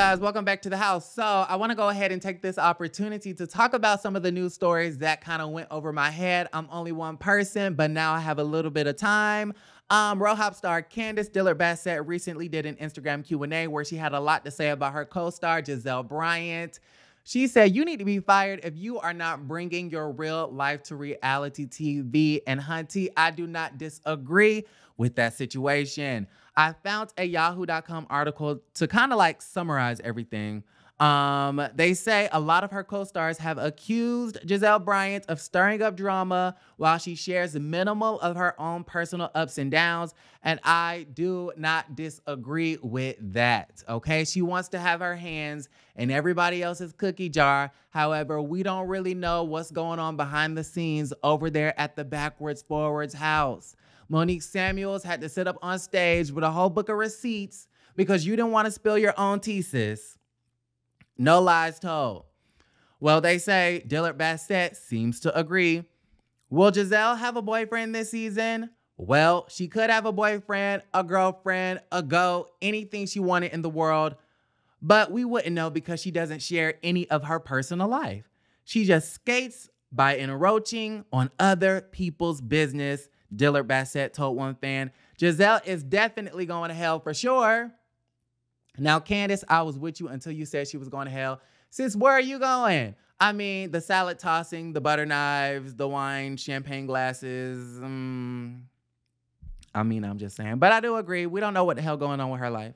guys, welcome back to the house. So I want to go ahead and take this opportunity to talk about some of the news stories that kind of went over my head. I'm only one person, but now I have a little bit of time. RHOP star Candiace Bassett recently did an Instagram Q&A where she had a lot to say about her co-star Gizelle Bryant. She said, "You need to be fired if you are not bringing your real life to reality TV." And hunty, I do not disagree with that situation. I found a yahoo.com article to kind of like summarize everything. They say a lot of her co-stars have accused Gizelle Bryant of stirring up drama while she shares minimal of her own personal ups and downs. And I do not disagree with that. Okay. She wants to have her hands in everybody else's cookie jar. However, we don't really know what's going on behind the scenes over there at the Backwards Forwards house. Monique Samuels had to sit up on stage with a whole book of receipts because you didn't want to spill your own tea, sis. No lies told. Well, they say Dillard Bassett seems to agree. Will Gizelle have a boyfriend this season? Well, she could have a boyfriend, a girlfriend, a goat, anything she wanted in the world. But we wouldn't know because she doesn't share any of her personal life. She just skates by encroaching on other people's business. Dillard Bassett told one fan. Gizelle is definitely going to hell for sure. Now, Candiace, I was with you until you said she was going to hell. Sis, where are you going? I mean, the salad tossing, the butter knives, the wine, champagne glasses. I'm just saying. But I do agree. We don't know what the hell going on with her life.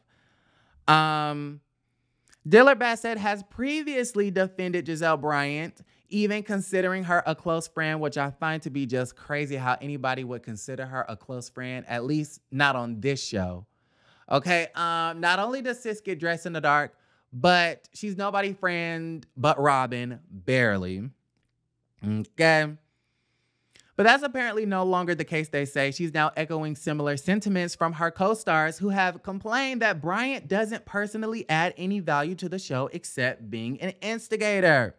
Dillard Bassett has previously defended Gizelle Bryant, even considering her a close friend, which I find to be just crazy how anybody would consider her a close friend, at least not on this show. Okay, not only does sis get dressed in the dark, but she's nobody's friend but Robin, barely. Okay. But that's apparently no longer the case, they say. She's now echoing similar sentiments from her co-stars who have complained that Bryant doesn't personally add any value to the show except being an instigator.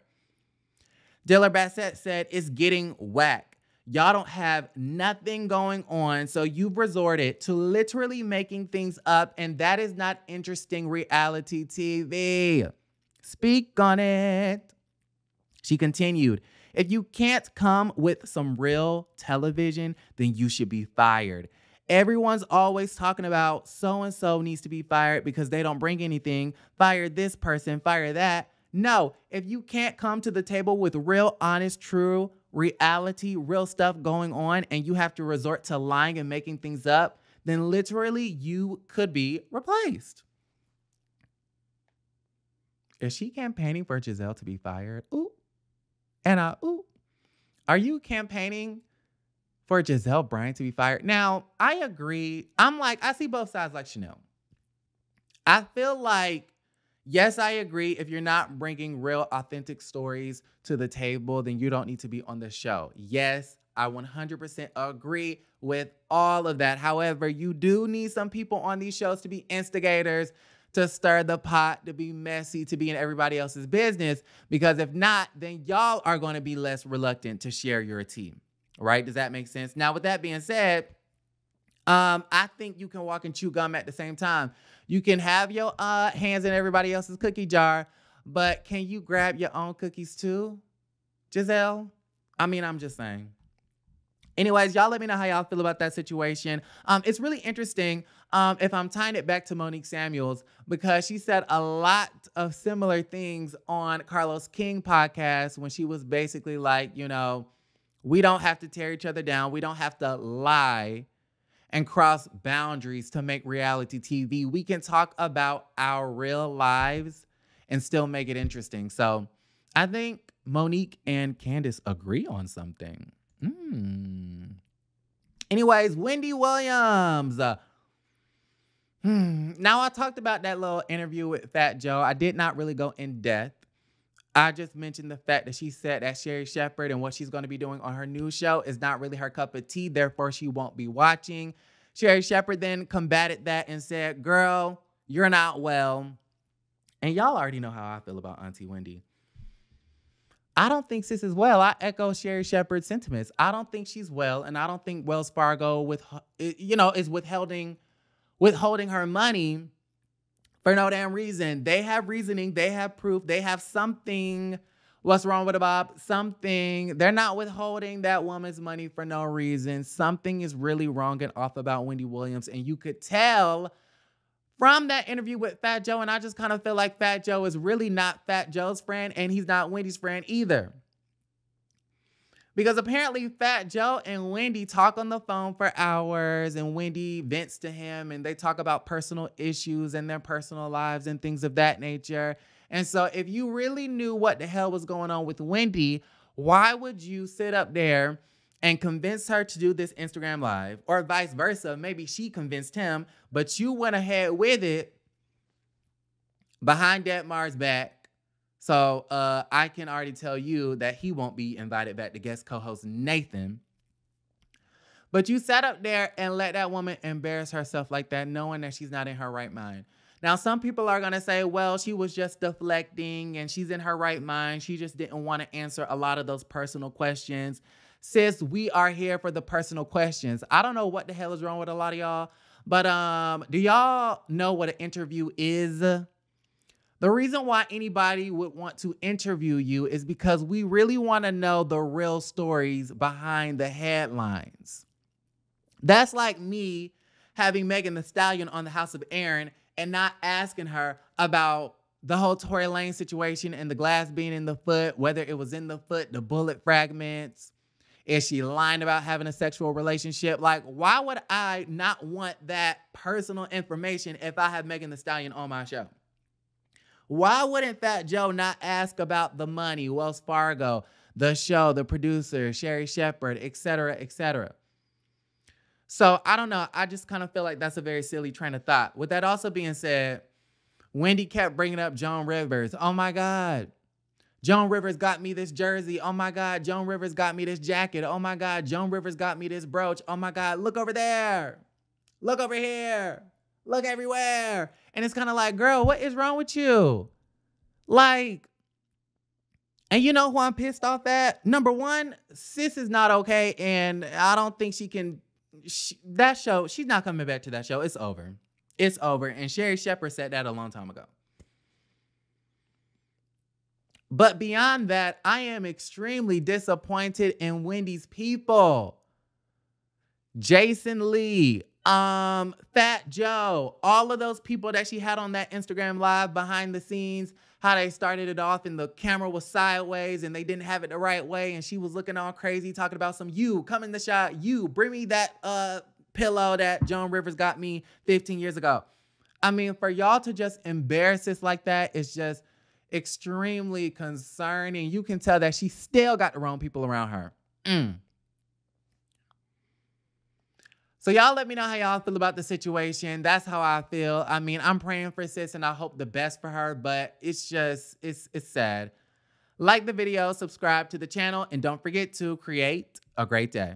Dillard Bassett said, "It's getting whack. Y'all don't have nothing going on, so you've resorted to literally making things up, and that is not interesting reality TV. Speak on it." She continued, "If you can't come with some real television, then you should be fired. Everyone's always talking about so-and-so needs to be fired because they don't bring anything. Fire this person, fire that. No, if you can't come to the table with real, honest, true reality, real stuff going on, and you have to resort to lying and making things up, then literally you could be replaced." Is she campaigning for Gizelle to be fired? Ooh. And ooh. Are you campaigning for Gizelle Bryant to be fired? Now, I agree. I see both sides like Chanel. I feel like, yes, I agree. If you're not bringing real, authentic stories to the table, then you don't need to be on the show. Yes, I 100% agree with all of that. However, you do need some people on these shows to be instigators, to stir the pot, to be messy, to be in everybody else's business. Because if not, then y'all are going to be less reluctant to share your tea. Right? Does that make sense? Now, with that being said, I think you can walk and chew gum at the same time. You can have your hands in everybody else's cookie jar, but can you grab your own cookies too, Gizelle? I'm just saying. Anyways, y'all let me know how y'all feel about that situation. It's really interesting if I'm tying it back to Monique Samuels, because she said a lot of similar things on Carlos King podcast when she was basically like, we don't have to tear each other down. We don't have to lie and cross boundaries to make reality TV. We can talk about our real lives and still make it interesting. So I think Monique and Candiace agree on something. Anyways, Wendy Williams. Now, I talked about that little interview with Fat Joe. I did not really go in depth. I just mentioned the fact that she said that Sherri Shepherd and what she's going to be doing on her new show is not really her cup of tea. Therefore, she won't be watching. Sherri Shepherd then combated that and said, "Girl, you're not well." And y'all already know how I feel about Auntie Wendy. I don't think sis is well. I echo Sherri Shepherd's sentiments. I don't think she's well, and I don't think Wells Fargo is withholding her money for no damn reason. They have reasoning, they have proof, they have something. What's wrong with the Bob? Something. They're not withholding that woman's money for no reason. Something is really wrong and off about Wendy Williams. And you could tell from that interview with Fat Joe, and I just kind of feel like Fat Joe is really not Fat Joe's friend, and he's not Wendy's friend either. Because apparently Fat Joe and Wendy talk on the phone for hours, and Wendy vents to him, and they talk about personal issues and their personal lives and things of that nature. And so if you really knew what the hell was going on with Wendy, why would you sit up there and convince her to do this Instagram Live? Or vice versa, maybe she convinced him, but you went ahead with it behind Detmar's back. So I can already tell you that he won't be invited back to guest co-host Nathan. But you sat up there and let that woman embarrass herself like that, knowing that she's not in her right mind. Now, some people are going to say, well, she was just deflecting and she's in her right mind. She just didn't want to answer a lot of those personal questions. Sis, we are here for the personal questions. I don't know what the hell is wrong with a lot of y'all, but do y'all know what an interview is? The reason why anybody would want to interview you is because we really want to know the real stories behind the headlines. That's like me having Megan Thee Stallion on the House of Aaron and not asking her about the whole Tory Lanez situation and the glass being in the foot, whether it was in the foot, the bullet fragments. Is she lying about having a sexual relationship? Like, why would I not want that personal information if I have Megan Thee Stallion on my show? Why wouldn't Fat Joe not ask about the money, Wells Fargo, the show, the producer, Sherry Shepherd, et cetera, et cetera? So I don't know. I just kind of feel like that's a very silly train of thought. With that also being said, Wendy kept bringing up Joan Rivers. Oh my God. Joan Rivers got me this jersey. Oh my God. Joan Rivers got me this jacket. Oh my God. Joan Rivers got me this brooch. Oh my God. Look over there. Look over here. Look everywhere. And it's kind of like, girl, what is wrong with you? Like, and you know who I'm pissed off at? Number one, sis is not okay. And I don't think she can, that show, she's not coming back to that show. It's over. It's over. And Sherry Shepherd said that a long time ago. But beyond that, I am extremely disappointed in Wendy's people. Jason Lee, Fat Joe, all of those people that she had on that Instagram Live behind the scenes, how they started it off and the camera was sideways and they didn't have it the right way. And she was looking all crazy, talking about some, you, come in the shot, you, bring me that pillow that Joan Rivers got me 15 years ago. I mean, for y'all to just embarrass us like that is just extremely concerning. You can tell that she still got the wrong people around her. So y'all let me know how y'all feel about the situation. That's how I feel. I mean, I'm praying for sis and I hope the best for her, but it's just, it's sad. Like the video, subscribe to the channel, and don't forget to create a great day.